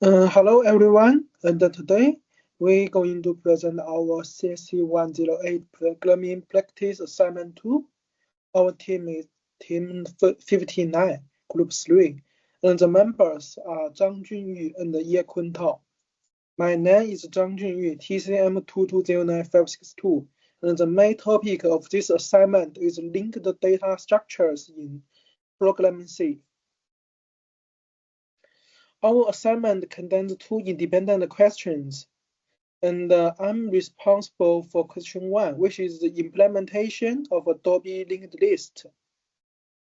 Hello everyone, and today we're going to present our CST108 Programming Practice Assignment 2. Our team is Team 59, Group 3, and the members are Junyu and Kuntao. My name is Junyu, TCM 2209562, and the main topic of this assignment is linked data structures in Programming C. Our assignment contains two independent questions, and I'm responsible for question 1, which is the implementation of Adobe linked list.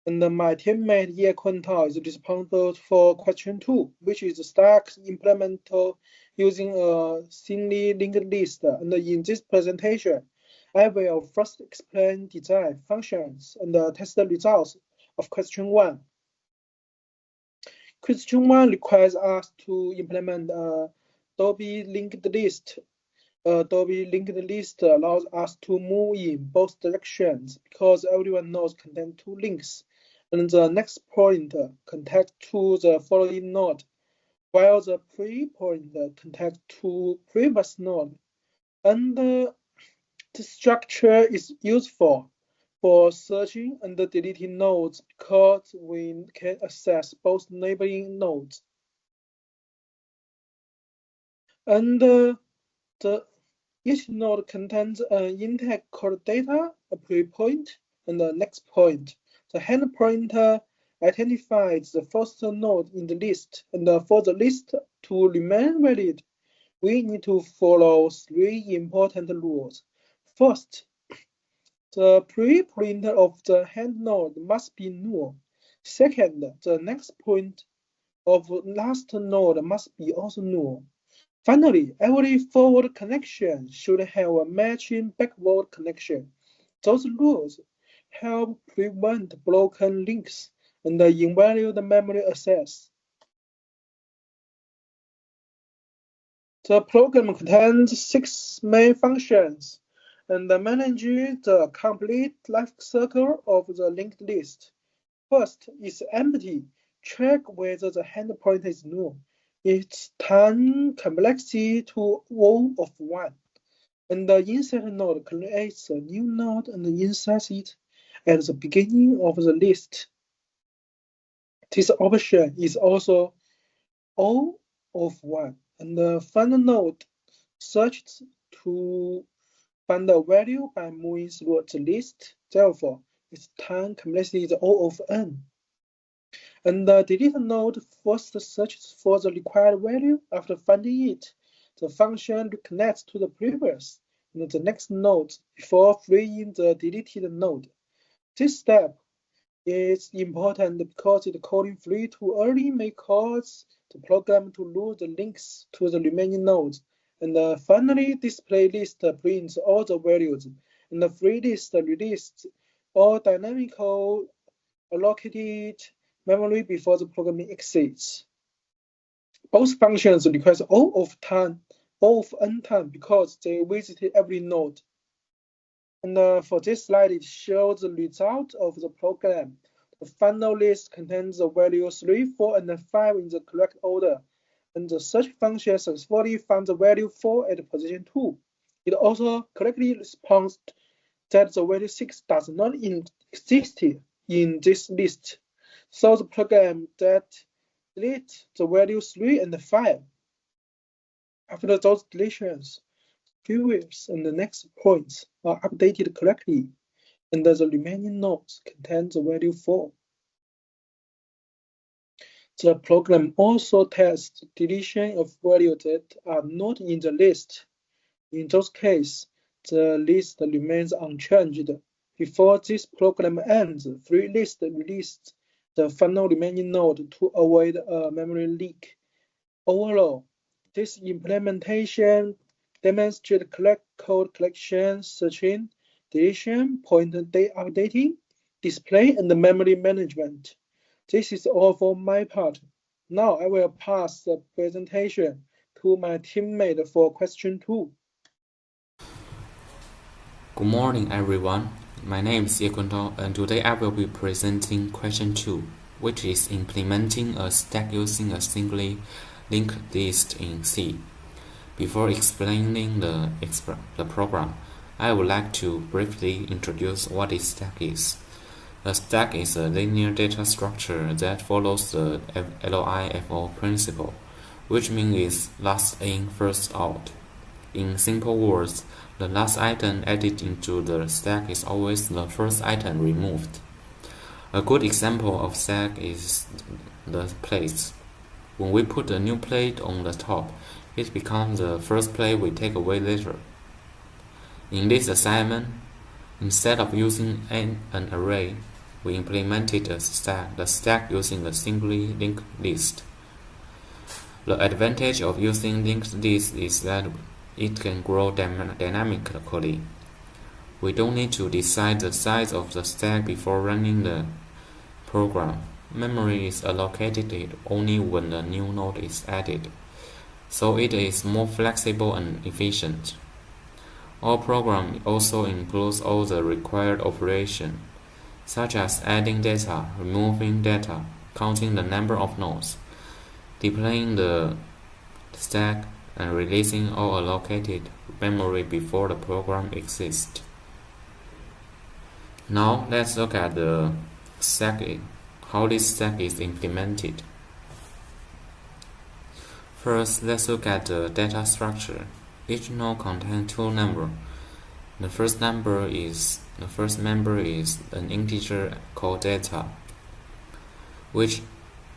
And my teammate Ye Kuntao is responsible for question 2, which is stack implemental using a thinly linked list. And in this presentation, I will first explain design functions and test the results of question 1. Question 1 requires us to implement Adobe linked list. Adobe linked list allows us to move in both directions because everyone knows contain two links, and the next pointer connects to the following node, while the pre-pointer connects to previous node. And this structure is useful for searching and deleting nodes because we can access both neighboring nodes. And each node contains an index called data, a pre-point, and a next point. The hand pointer identifies the first node in the list, and for the list to remain valid, we need to follow three important rules. First, the pre-pointer of the hand node must be null. Second, the next point of last node must be also null. Finally, every forward connection should have a matching backward connection. Those rules help prevent broken links and invalid memory access. The program contains 6 main functions and manages the complete life cycle of the linked list. First is empty. Check whether the hand pointer is null. Its time complexity to O of 1. And the insert node creates a new node and inserts it at the beginning of the list. This option is also O of 1. And the final node searches to find a value by moving through the list. Therefore, its time complexity is O of n. And the delete node first searches for the required value. After finding it, the function reconnects to the previous and the next node before freeing the deleted node. This step is important because the calling free too early may cause the program to lose the links to the remaining nodes. And finally, display list prints all the values, and the free list releases all dynamical allocated memory before the programming exits. Both functions require O of n time because they visited every node. And for this slide, it shows the result of the program. The final list contains the values 3, 4, and 5 in the correct order. And the search function successfully found the value 4 at position 2. It also correctly responds that the value 6 does not exist in this list. So the program that deletes the values 3 and 5. After those deletions, previous and the next points are updated correctly, and the remaining nodes contain the value 4. The program also tests deletion of values that are not in the list. In those cases, the list remains unchanged. Before this program ends, free list releases the final remaining node to avoid a memory leak. Overall, this implementation demonstrates correct code collection, searching, deletion, pointer updating, display, and memory management. This is all for my part. Now I will pass the presentation to my teammate for question 2. Good morning, everyone. My name is Kuntao, and today I will be presenting question 2, which is implementing a stack using a singly linked list in C. Before explaining the program, I would like to briefly introduce what a stack is. A stack is a linear data structure that follows the LIFO principle, which means last in, first out. In simple words, the last item added into the stack is always the first item removed. A good example of stack is the plates. When we put a new plate on the top, it becomes the first plate we take away later. In this assignment, instead of using an array, we implemented the stack using a simply linked list. The advantage of using linked list is that it can grow dynamically. We don't need to decide the size of the stack before running the program. Memory is allocated only when a new node is added, so it is more flexible and efficient. Our program also includes all the required operations, such as adding data, removing data, counting the number of nodes, deploying the stack, and releasing all allocated memory before the program exists. Now let's look at the stack, how this stack is implemented. First, let's look at the data structure. Each node contains two numbers. The first member is an integer called data, which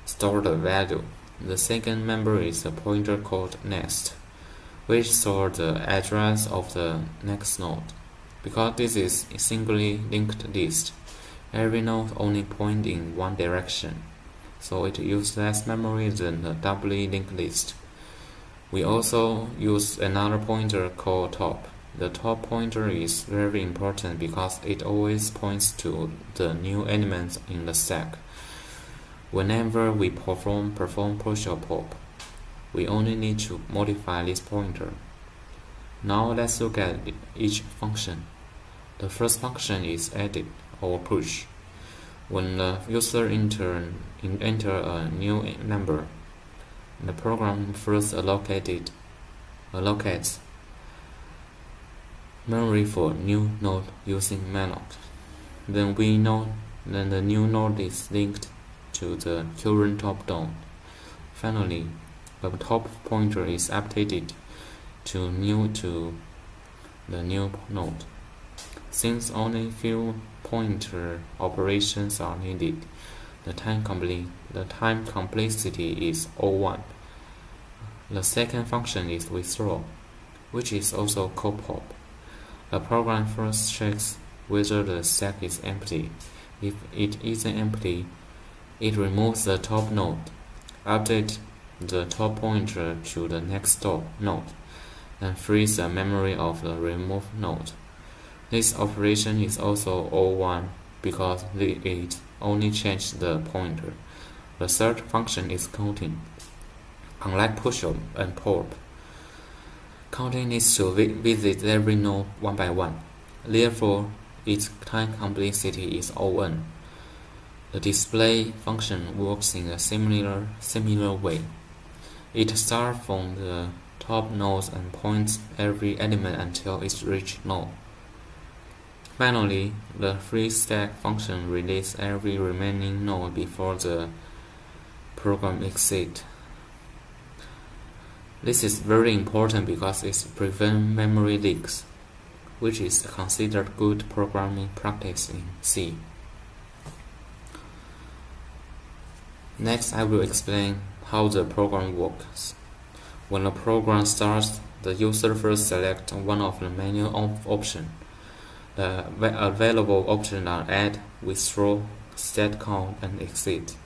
stores the value. The second member is a pointer called next, which stores the address of the next node. Because this is a simply linked list, every node only points in one direction, so it uses less memory than a doubly linked list. We also use another pointer called top. The top pointer is very important because it always points to the new elements in the stack. Whenever we perform push or pop, we only need to modify this pointer. Now let's look at each function. The first function is edit or push. When the user enter a new number, the program first allocates memory for new node using malloc. Then the new node is linked to the current top node. Finally, the top pointer is updated to the new node. Since only few pointer operations are needed, the time complexity is 01. The second function is withdraw, which is also called pop. The program first checks whether the stack is empty. If it isn't empty, it removes the top node, updates the top pointer to the next node, and frees the memory of the removed node. This operation is also 01 because it only changed the pointer. The third function is counting. Unlike push and pop, counting needs to visit every node one by one. Therefore, its time complexity is O(n). The display function works in a similar way. It starts from the top nodes and points every element until it reaches node. Finally, the free stack function releases every remaining node before the program exits. This is very important because it prevents memory leaks, which is considered good programming practice in C. Next, I will explain how the program works. When the program starts, the user first selects one of the menu options. The available options are add, withdraw, set count, and exit.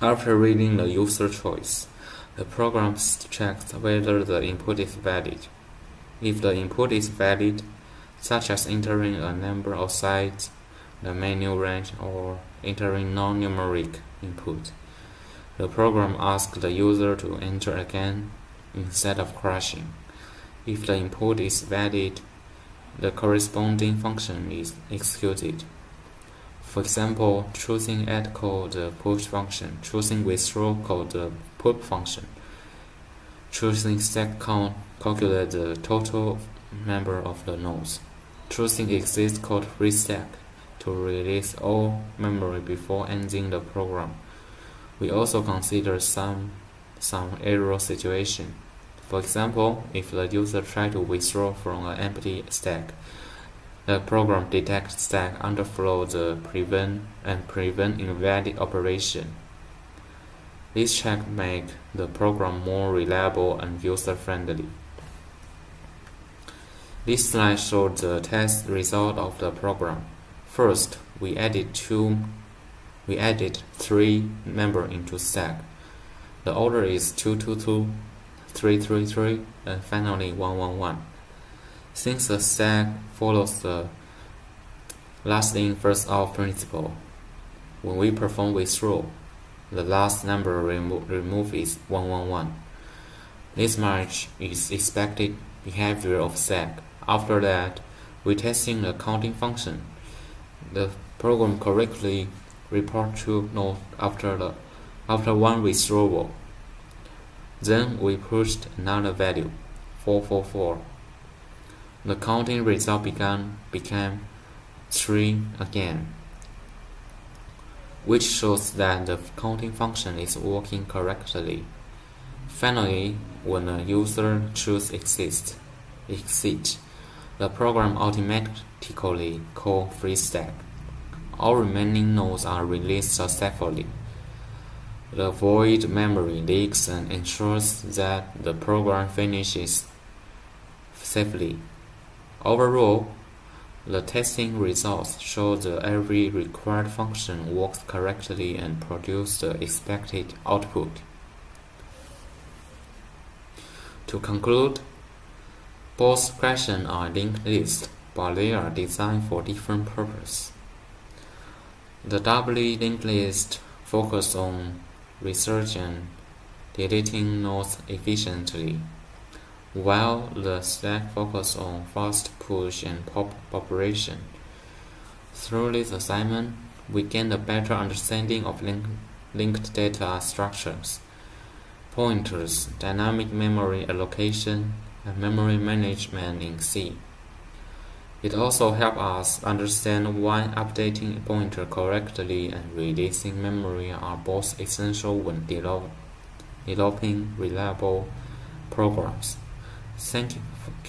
After reading the user choice, the program checks whether the input is valid. If the input is valid, such as entering a number outside the menu range or entering non-numeric input, the program asks the user to enter again instead of crashing. If the input is valid, the corresponding function is executed. For example, choosing add called the push function, choosing withdraw called the pop function, choosing stack count calculate the total number of the nodes, choosing exit called restack to release all memory before ending the program. We also consider some error situation. For example, if the user tries to withdraw from an empty stack, the program detects stack underflow the prevent invalid operation. This check makes the program more reliable and user-friendly. This slide shows the test result of the program. First, we added 3 members into stack. The order is 222, 333, and finally 111. Since the stack follows the last in first out principle, when we perform withdraw, the last number removed is 111. This much is expected behavior of stack. After that, we testing the counting function. The program correctly report true node after one withdrawal. Then we pushed another value, 444. The counting result became 3 again, which shows that the counting function is working correctly. Finally, when a user chooses exit, the program automatically calls free stack. All remaining nodes are released successfully. It avoids memory leaks and ensures that the program finishes safely. Overall, the testing results show that every required function works correctly and produces the expected output. To conclude, both questions are linked lists, but they are designed for different purposes. The doubly linked list focuses on research and deleting nodes efficiently, while the stack focuses on fast push and pop operation. Through this assignment, we gained a better understanding of linked data structures, pointers, dynamic memory allocation, and memory management in C. It also helps us understand why updating a pointer correctly and releasing memory are both essential when developing reliable programs. Thank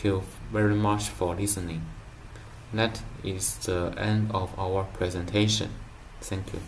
you very much for listening. That is the end of our presentation. Thank you.